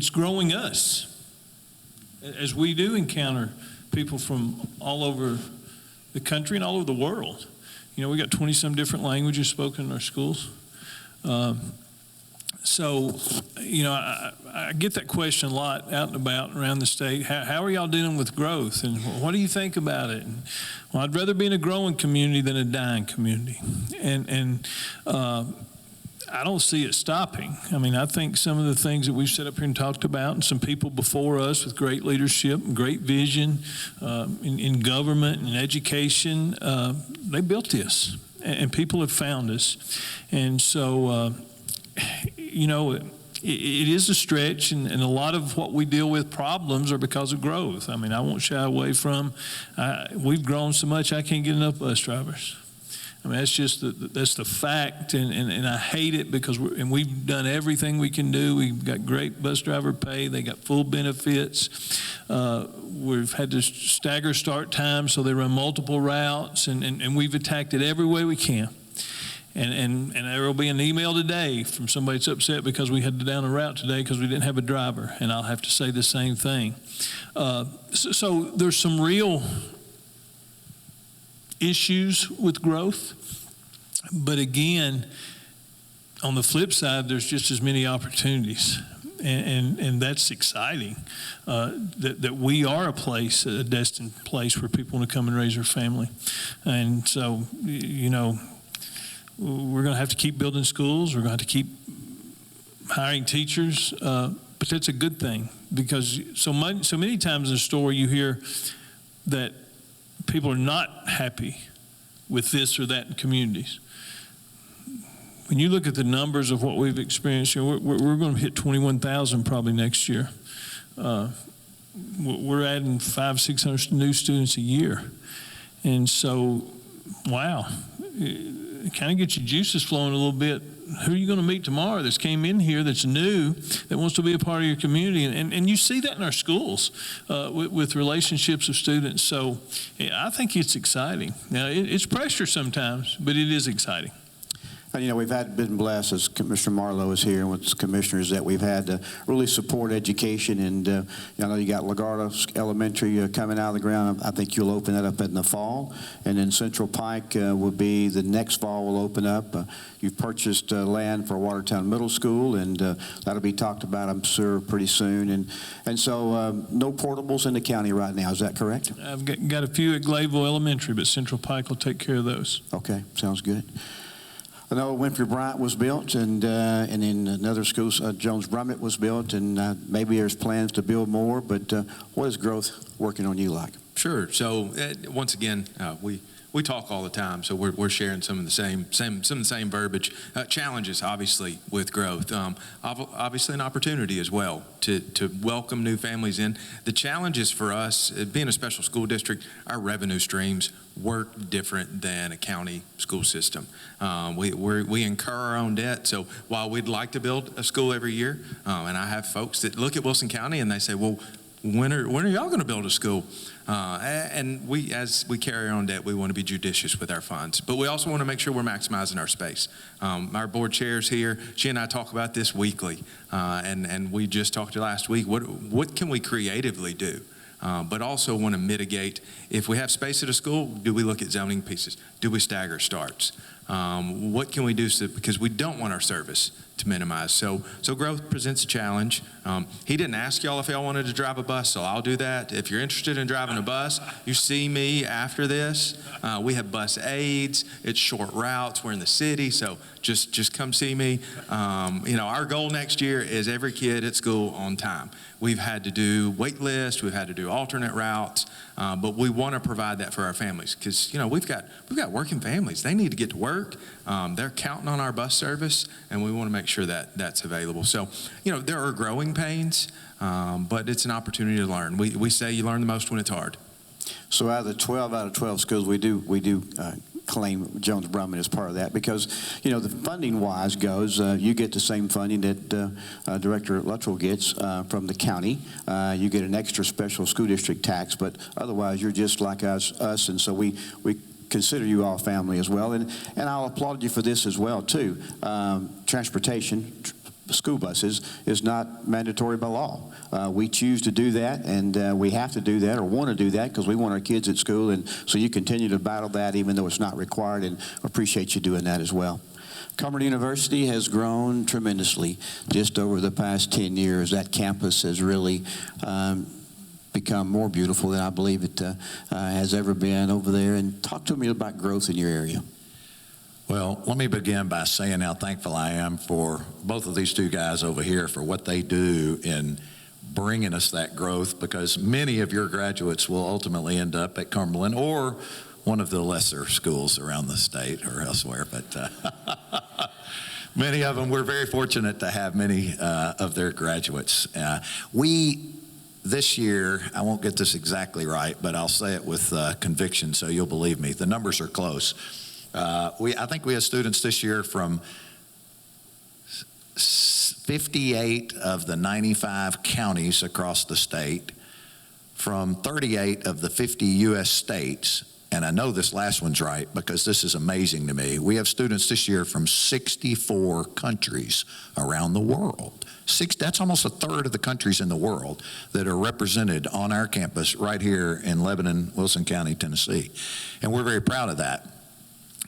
growing us. As we do encounter people from all over the country and all over the world. We got 20-some different languages spoken in our schools. So, I get that question a lot out and about around the state. How are y'all dealing with growth? And what do you think about it? And, well, I'd rather be in a growing community than a dying community. And I don't see it stopping. I mean, I think some of the things that we've set up here and talked about, and some people before us with great leadership and great vision in government and education, they built this. And people have found us. And so, it is a stretch, and a lot of what we deal with problems are because of growth. I mean, I won't shy away from, we've grown so much I can't get enough bus drivers. I mean, that's the fact, and I hate it because we've done everything we can do. We've got great bus driver pay. They got full benefits. We've had to stagger start times so they run multiple routes, and we've attacked it every way we can. And there will be an email today from somebody that's upset because we had to down a route today because we didn't have a driver, and I'll have to say the same thing. So there's some real issues with growth, but again, on the flip side, there's just as many opportunities, and that's exciting. That we are a destined place where people want to come and raise their family, and so we're going to have to keep building schools. We're going to have to keep hiring teachers, but that's a good thing because so many times in the story you hear that people are not happy with this or that in communities. When you look at the numbers of what we've experienced, we're going to hit 21,000 probably next year. We're adding 500-600 new students a year, and so wow. It kind of gets your juices flowing a little bit. Who are you going to meet tomorrow that's came in here that's new, that wants to be a part of your community? And you see that in our schools with relationships of students. So I think it's exciting. Now, it's pressure sometimes, but it is exciting. And, we've been blessed, as Commissioner Marlowe is here, and with commissioners, that we've had to really support education. And I know you got LaGuardia Elementary coming out of the ground. I think you'll open that up in the fall. And then Central Pike will be the next fall will open up. You've purchased land for Watertown Middle School, and that'll be talked about, I'm sure, pretty soon. And so no portables in the county right now. Is that correct? I've got a few at Gladeville Elementary, but Central Pike will take care of those. Okay, sounds good. I know Winfrey Bryant was built, and in another school, Jones Brummett was built, and maybe there's plans to build more, but what is growth working on you like? Sure. So once again, we talk all the time, so we're sharing some of the same verbiage. Challenges, obviously, with growth. Obviously, an opportunity as well to welcome new families in. The challenges for us, being a special school district, our revenue streams work different than a county school system. We incur our own debt. So while we'd like to build a school every year, and I have folks that look at Wilson County and they say, well, when are y'all going to build a school? And as we carry our own debt, we want to be judicious with our funds. But we also want to make sure we're maximizing our space. Our board chair's here. She and I talk about this weekly. And we just talked last week, what can we creatively do? But also want to mitigate. If we have space at a school, do we look at zoning pieces? Do we stagger starts? What can we do because we don't want our service to minimize. So growth presents a challenge. He didn't ask y'all if y'all wanted to drive a bus, so I'll do that. If you're interested in driving a bus, you see me after this. We have bus aids. It's short routes. We're in the city, so just come see me. Our goal next year is every kid at school on time. We've had to do wait lists. We've had to do alternate routes, but we want to provide that for our families because we've got working families. They need to get to work. They're counting on our bus service, and we want to make sure that that's available. So, there are growing pains, but it's an opportunity to learn. We say you learn the most when it's hard. So out of 12 schools, we do claim Jones Brumman as part of that because, the funding-wise goes, you get the same funding that Director Luttrell gets from the county. You get an extra special school district tax, but otherwise you're just like us, and so we consider you all family as well. And I'll applaud you for this as well, too. Transportation, school buses, is not mandatory by law. We choose to do that, and we have to do that or want to do that because we want our kids at school, and so you continue to battle that even though it's not required, and appreciate you doing that as well. Cumberland University has grown tremendously just over the past 10 years. That campus has really become more beautiful than I believe it has ever been over there. And talk to me about growth in your area. Well, let me begin by saying how thankful I am for both of these two guys over here for what they do in bringing us that growth, because many of your graduates will ultimately end up at Cumberland or one of the lesser schools around the state or elsewhere. But many of them, we're very fortunate to have many of their graduates. This year, I won't get this exactly right, but I'll say it with conviction so you'll believe me. The numbers are close. I think we have students this year from 58 of the 95 counties across the state, from 38 of the 50 U.S. states, and I know this last one's right because this is amazing to me. We have students this year from 64 countries around the world. That's almost a third of the countries in the world that are represented on our campus right here in Lebanon, Wilson County, Tennessee. And we're very proud of that.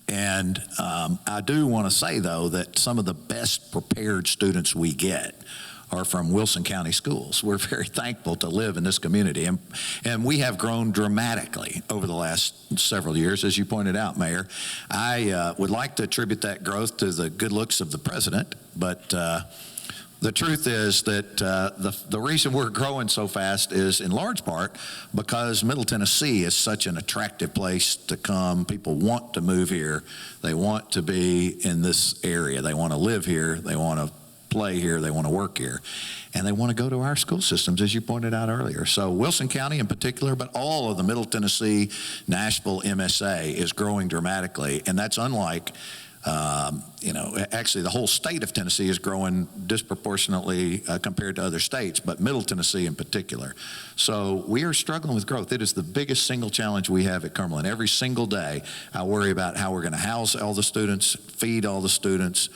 And I do want to say, though, that some of the best prepared students we get are from Wilson County schools. We're very thankful to live in this community. And we have grown dramatically over the last several years, as you pointed out, Mayor. I would like to attribute that growth to the good looks of the president, but the truth is that the reason we're growing so fast is in large part because Middle Tennessee is such an attractive place to come. People want to move here. They want to be in this area. They want to live here. They want to play here. They want to work here. And they want to go to our school systems, as you pointed out earlier. So Wilson County in particular, but all of the Middle Tennessee, Nashville MSA is growing dramatically. And that's unlike actually the whole state of Tennessee is growing disproportionately compared to other states, but Middle Tennessee in particular. So we are struggling with growth. It is the biggest single challenge we have at Cumberland. Every single day, I worry about how we're going to house all the students, feed all the students,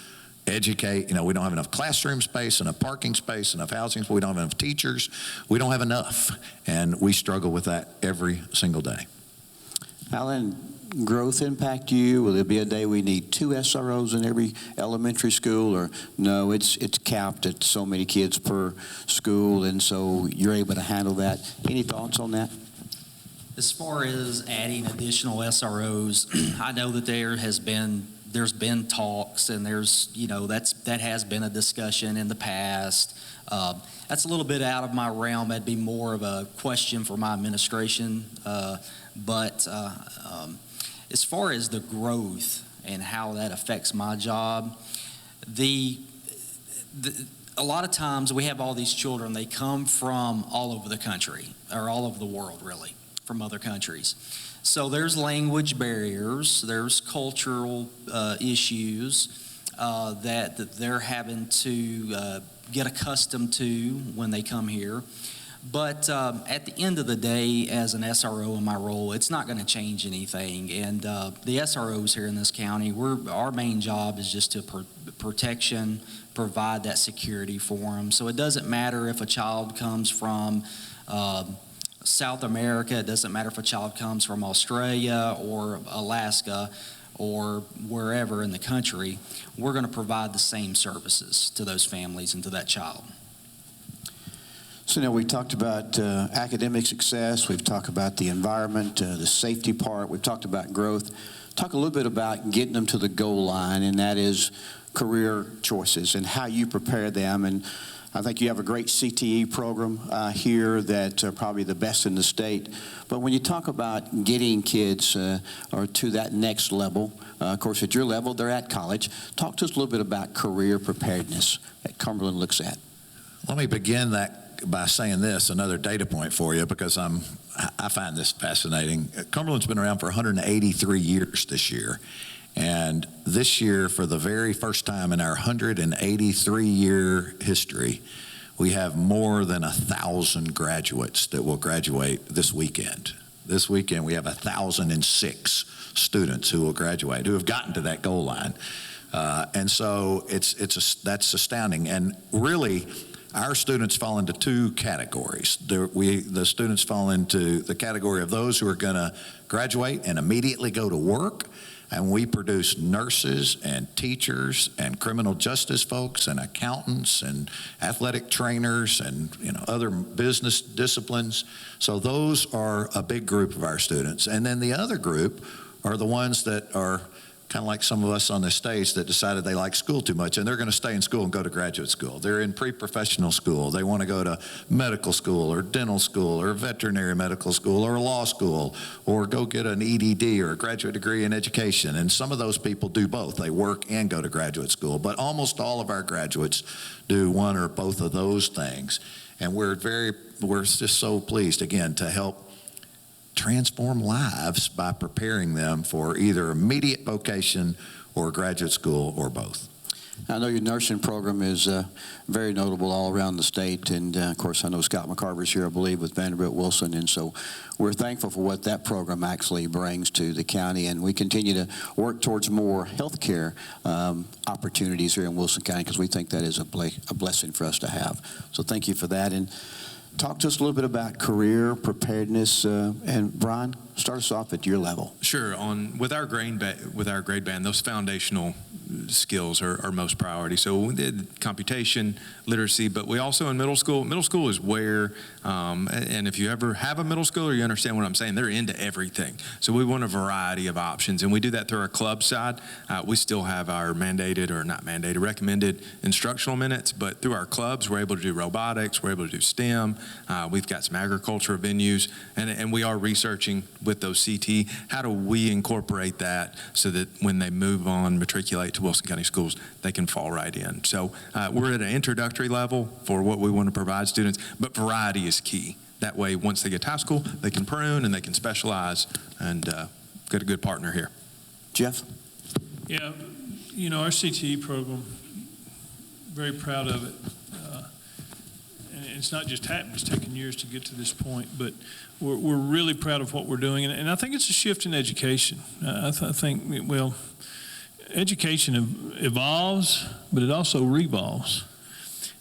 educate. We don't have enough classroom space, enough parking space, enough housing. We don't have enough teachers. We don't have enough, and we struggle with that every single day. Alan, growth impact you? Will there be a day we need 2 SROs in every elementary school, or no, it's capped at so many kids per school, and so you're able to handle that? Any thoughts on that? As far as adding additional SROs, I know that there's been talks, and that has been a discussion in the past. That's a little bit out of my realm. That'd be more of a question for my administration. But as far as the growth and how that affects my job, a lot of times we have all these children. They come from all over the country, or all over the world, really, from other countries. So there's language barriers, there's cultural issues that they're having to get accustomed to when they come here. But at the end of the day, as an SRO in my role, it's not going to change anything. And the SROs here in this county, our main job is just to protection, provide that security for them. So it doesn't matter if a child comes from South America. It doesn't matter if a child comes from Australia or Alaska. or wherever in the country, we're going to provide the same services to those families and to that child. So now we talked about academic success, we've talked about the environment, the safety part, we've talked about growth. Talk a little bit about getting them to the goal line, and that is career choices and how you prepare them. And I think you have a great CTE program here that probably the best in the state. But when you talk about getting kids or to that next level, of course at your level they're at college. Talk to us a little bit about career preparedness that Cumberland looks at. Let me begin that by saying this, another data point for you, because I find this fascinating. Cumberland's been around for 183 years this year. And this year, for the very first time in our 183-year history, we have more than 1,000 graduates that will graduate this weekend. This weekend, we have 1,006 students who will graduate, who have gotten to that goal line. And so that's astounding. And really, our students fall into two categories. The students fall into the category of those who are going to graduate and immediately go to work, and we produce nurses and teachers and criminal justice folks and accountants and athletic trainers and other business disciplines. So those are a big group of our students. And then the other group are the ones that are kind of like some of us on this stage that decided they like school too much, and they're going to stay in school and go to graduate school. They're in pre-professional school. They want to go to medical school or dental school or veterinary medical school or law school or go get an EDD or a graduate degree in education. And some of those people do both. They work and go to graduate school. But almost all of our graduates do one or both of those things. And we're just so pleased, again, to help transform lives by preparing them for either immediate vocation or graduate school or both. I know your nursing program is very notable all around the state, and of course I know Scott McCarver's here, I believe, with Vanderbilt Wilson, and so we're thankful for what that program actually brings to the county, and we continue to work towards more health care opportunities here in Wilson County because we think that is a blessing for us to have. So thank you for that. And talk to us a little bit about career preparedness, and Brian, start us off at your level. Sure. With our grade band, those foundational skills are most priority. So we did computation, literacy, but we also in middle school is where, and if you ever have a middle schooler, you understand what I'm saying. They're into everything. So we want a variety of options, and we do that through our club side. We still have our recommended instructional minutes, but through our clubs, we're able to do robotics, we're able to do STEM. We've got some agriculture venues, and we are researching with those CT, how do we incorporate that so that when they move on, matriculate to Wilson County schools, they can fall right in. So we're at an introductory level for what we want to provide students, but variety is key. That way, once they get to high school, they can prune and they can specialize and get a good partner here. Jeff? Yeah, our CTE program, very proud of it. And it's not just happened, it's taken years to get to this point, but we're really proud of what we're doing. And I think it's a shift in education. I think, education evolves, but it also revolves.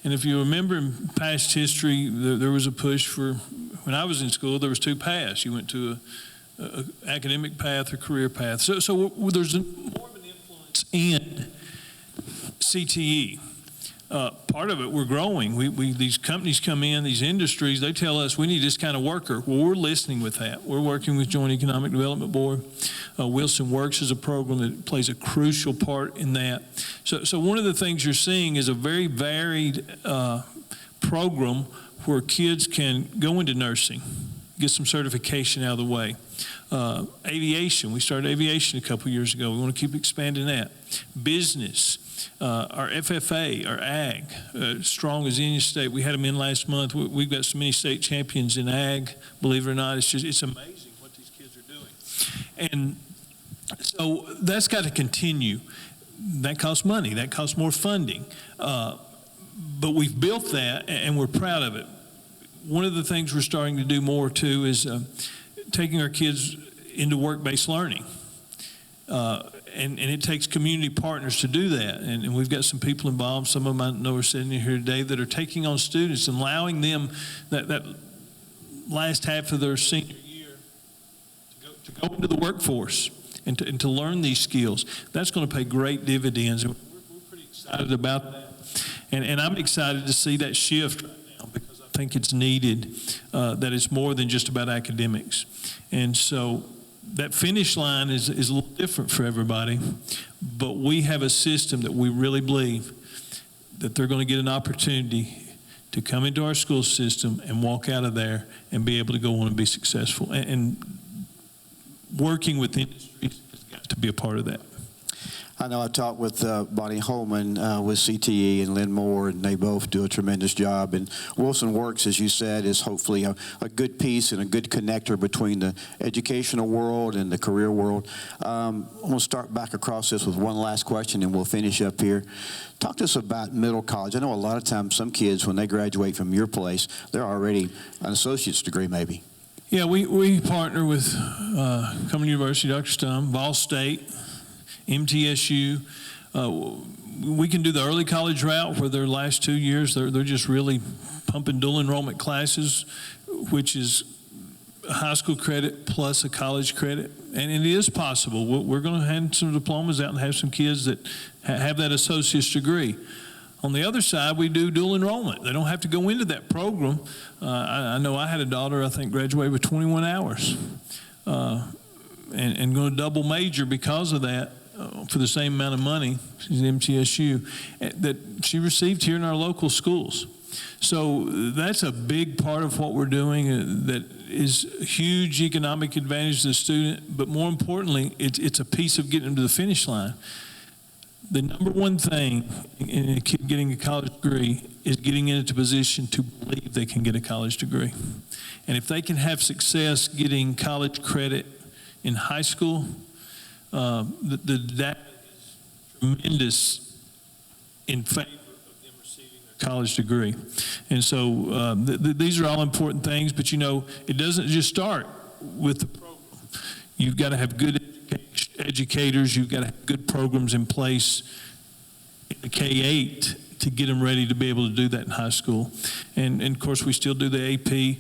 And if you remember in past history, there was a push for, when I was in school, there was two paths. You went to a academic path or career path. So there's more of an influence in CTE. Part of it, we're growing. These companies come in, these industries, they tell us we need this kind of worker. Well, we're listening with that. We're working with Joint Economic Development Board. Wilson Works is a program that plays a crucial part in that. So one of the things you're seeing is a very varied program where kids can go into nursing, get some certification out of the way. Aviation, we started aviation a couple years ago. We want to keep expanding that. Business. Our FFA, our ag, strong as any state. We had them in last month. We've got so many state champions in ag. Believe it or not, it's amazing what these kids are doing. And so that's got to continue. That costs money. That costs more funding. But we've built that, and we're proud of it. One of the things we're starting to do more, too, is taking our kids into work-based learning. And it takes community partners to do that. And we've got some people involved, some of them I know are sitting here today, that are taking on students and allowing them that last half of their senior year to go into the workforce and to learn these skills. That's going to pay great dividends. And we're pretty excited about that. And I'm excited to see that shift right now because I think it's needed, that it's more than just about academics. And so that finish line is a little different for everybody, but we have a system that we really believe that they're going to get an opportunity to come into our school system and walk out of there and be able to go on and be successful. And working with industries has got to be a part of that. I know I talked with Bonnie Holman with CTE and Lynn Moore, and they both do a tremendous job. And Wilson Works, as you said, is hopefully a good piece and a good connector between the educational world and the career world. I'm going to start back across this with one last question, and we'll finish up here. Talk to us about middle college. I know a lot of times some kids, when they graduate from your place, they're already an associate's degree maybe. Yeah, we partner with County University, Dr. Stum, Ball State, MTSU. We can do the early college route where their last 2 years, they're just really pumping dual enrollment classes, which is a high school credit plus a college credit. And it is possible. We're going to hand some diplomas out and have some kids that have that associate's degree. On the other side, we do dual enrollment. They don't have to go into that program. I know I had a daughter, I think, graduated with 21 hours and going to double major because of that. For the same amount of money, she's in MTSU, that she received here in our local schools. So that's a big part of what we're doing that is a huge economic advantage to the student, but more importantly, it's a piece of getting them to the finish line. The number one thing in a kid getting a college degree is getting into a position to believe they can get a college degree. And if they can have success getting college credit in high school, the data is tremendous in favor of them receiving a college degree. And so these are all important things, but you know, it doesn't just start with the program. You've got to have good educators, you've got to have good programs in place in the K-8 to get them ready to be able to do that in high school. And of course, we still do the AP.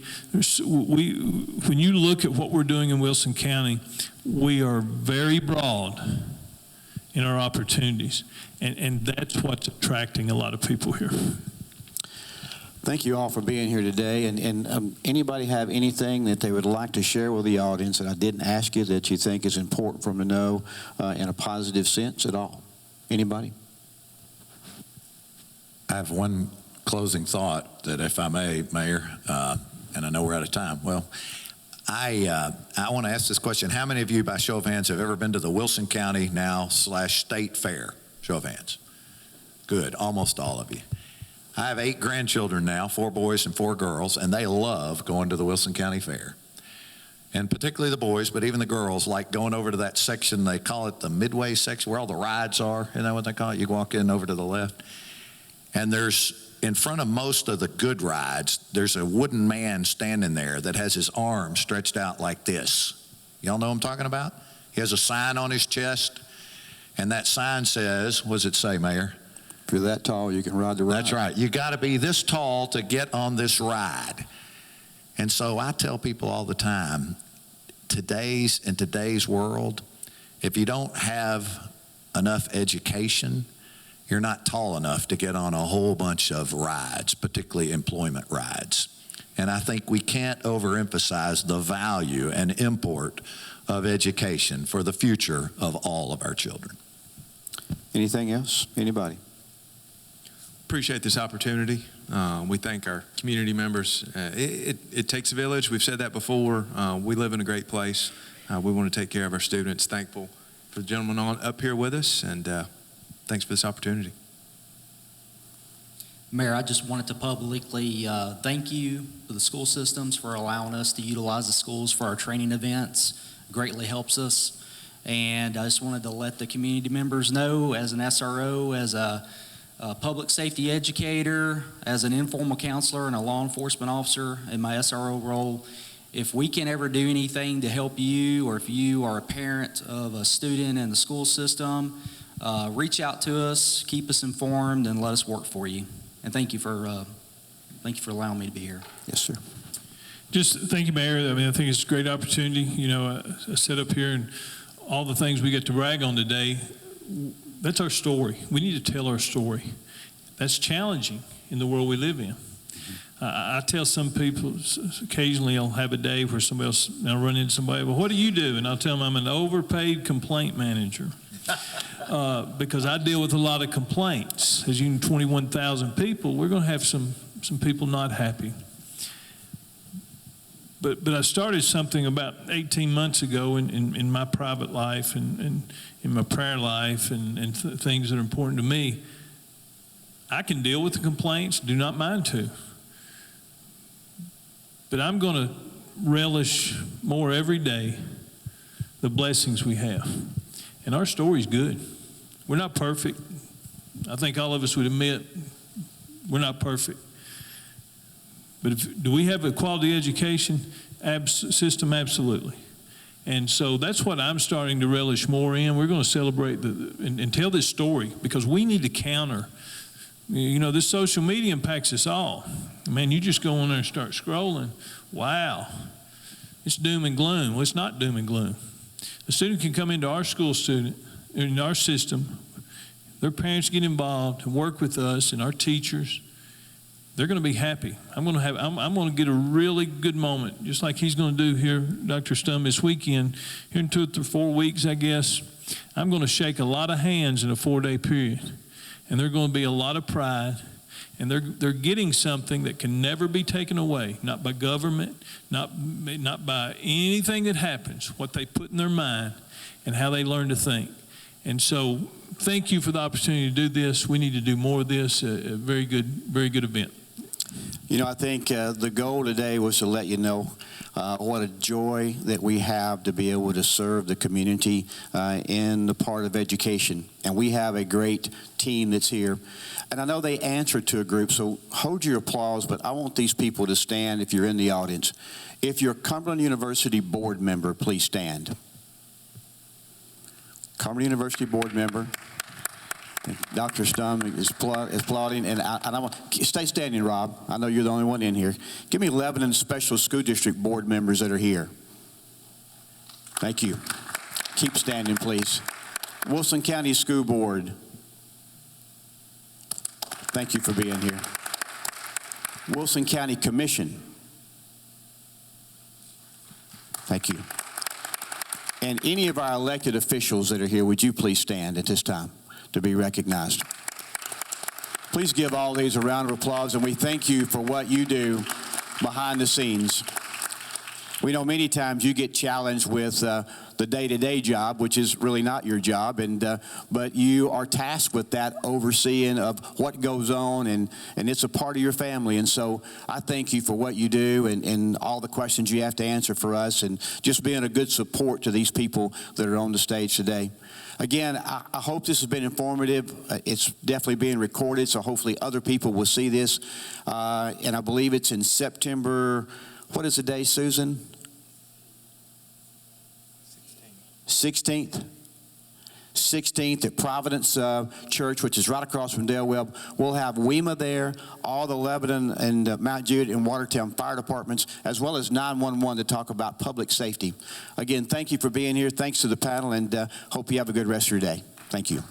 When you look at what we're doing in Wilson County, we are very broad in our opportunities. And that's what's attracting a lot of people here. Thank you all for being here today. And anybody have anything that they would like to share with the audience that I didn't ask you that you think is important for them to know in a positive sense at all? Anybody? I have one closing thought that, if I may, Mayor, and I know we're out of time. Well, I want to ask this question. How many of you, by show of hands, have ever been to the Wilson County /State Fair? Show of hands. Good, almost all of you. I have 8 grandchildren now, 4 boys and 4 girls, and they love going to the Wilson County Fair. And particularly the boys, but even the girls, like going over to that section, they call it the midway section, where all the rides are. Isn't that what they call it? You walk in over to the left. And there's, in front of most of the good rides, there's a wooden man standing there that has his arms stretched out like this. Y'all know what I'm talking about? He has a sign on his chest, and that sign says, what does it say, Mayor? If you're that tall, you can ride the ride. That's right. You got to be this tall to get on this ride. And so I tell people all the time, in today's world, if you don't have enough education, you're not tall enough to get on a whole bunch of rides, particularly employment rides. And I think we can't overemphasize the value and import of education for the future of all of our children. Anything else? Anybody? Appreciate this opportunity. We thank our community members. It takes a village. We've said that before. We live in a great place. We want to take care of our students. Thankful for the gentleman up here with us, and thanks for this opportunity. Mayor, I just wanted to publicly thank you for the school systems for allowing us to utilize the schools for our training events. It greatly helps us. And I just wanted to let the community members know, as an SRO, as a public safety educator, as an informal counselor, and a law enforcement officer in my SRO role, if we can ever do anything to help you, or if you are a parent of a student in the school system, reach out to us, keep us informed, and let us work for you. And thank you for allowing me to be here. Yes, sir. Just thank you, Mayor. I mean, I think it's a great opportunity. You know, I sit up here and all the things we get to brag on today, that's our story. We need to tell our story. That's challenging in the world we live in. I tell some people, occasionally I'll have a day where somebody else, I'll run into somebody, well, what do you do? And I'll tell them I'm an overpaid complaint manager because I deal with a lot of complaints. As you know, 21,000 people, we're going to have some people not happy. But I started something about 18 months ago in my private life and in my prayer life and things that are important to me. I can deal with the complaints, do not mind to. But I'm going to relish more every day the blessings we have. And our story's good. We're not perfect. I think all of us would admit we're not perfect. But do we have a quality education system? Absolutely. And so that's what I'm starting to relish more in. We're going to celebrate and tell this story because we need to counter. You know, this social media impacts us all. Man, you just go on there and start scrolling. Wow. It's doom and gloom. Well, it's not doom and gloom. A student can come into our school in our system. Their parents get involved and work with us and our teachers. They're going to be happy. I'm going to get a really good moment, just like he's going to do here, Dr. Stum, this weekend. Here in 2 or 4 weeks, I guess, I'm going to shake a lot of hands in a 4-day period. And there's going to be a lot of pride. And they're getting something that can never be taken away, not by government, not by anything that happens, what they put in their mind and how they learn to think. And so thank you for the opportunity to do this. We need to do more of this. A very good event. You know, I think the goal today was to let you know what a joy that we have to be able to serve the community in the part of education. And we have a great team that's here. And I know they answer to a group, so hold your applause, but I want these people to stand if you're in the audience. If you're a Cumberland University board member, please stand. Cumberland University board member. Dr. Stum is applauding, and I want stay standing, Rob. I know you're the only one in here. Give me Lebanon Special School District board members that are here. Thank you. Keep standing, please. Wilson County School Board. Thank you for being here. Wilson County Commission. Thank you. And any of our elected officials that are here, would you please stand at this time to be recognized? Please give all these a round of applause, and we thank you for what you do behind the scenes. We know many times you get challenged with the day-to-day job, which is really not your job, but you are tasked with that overseeing of what goes on, and it's a part of your family. And so I thank you for what you do and all the questions you have to answer for us, and just being a good support to these people that are on the stage today. Again, I hope this has been informative. It's definitely being recorded, so hopefully other people will see this. And I believe it's in September. What is the day, Susan? 16th. 16th at Providence Church, which is right across from Dale Webb. We'll have WEMA there, all the Lebanon and Mount Jude and Watertown fire departments, as well as 911 to talk about public safety. Again, thank you for being here. Thanks to the panel, and hope you have a good rest of your day. Thank you.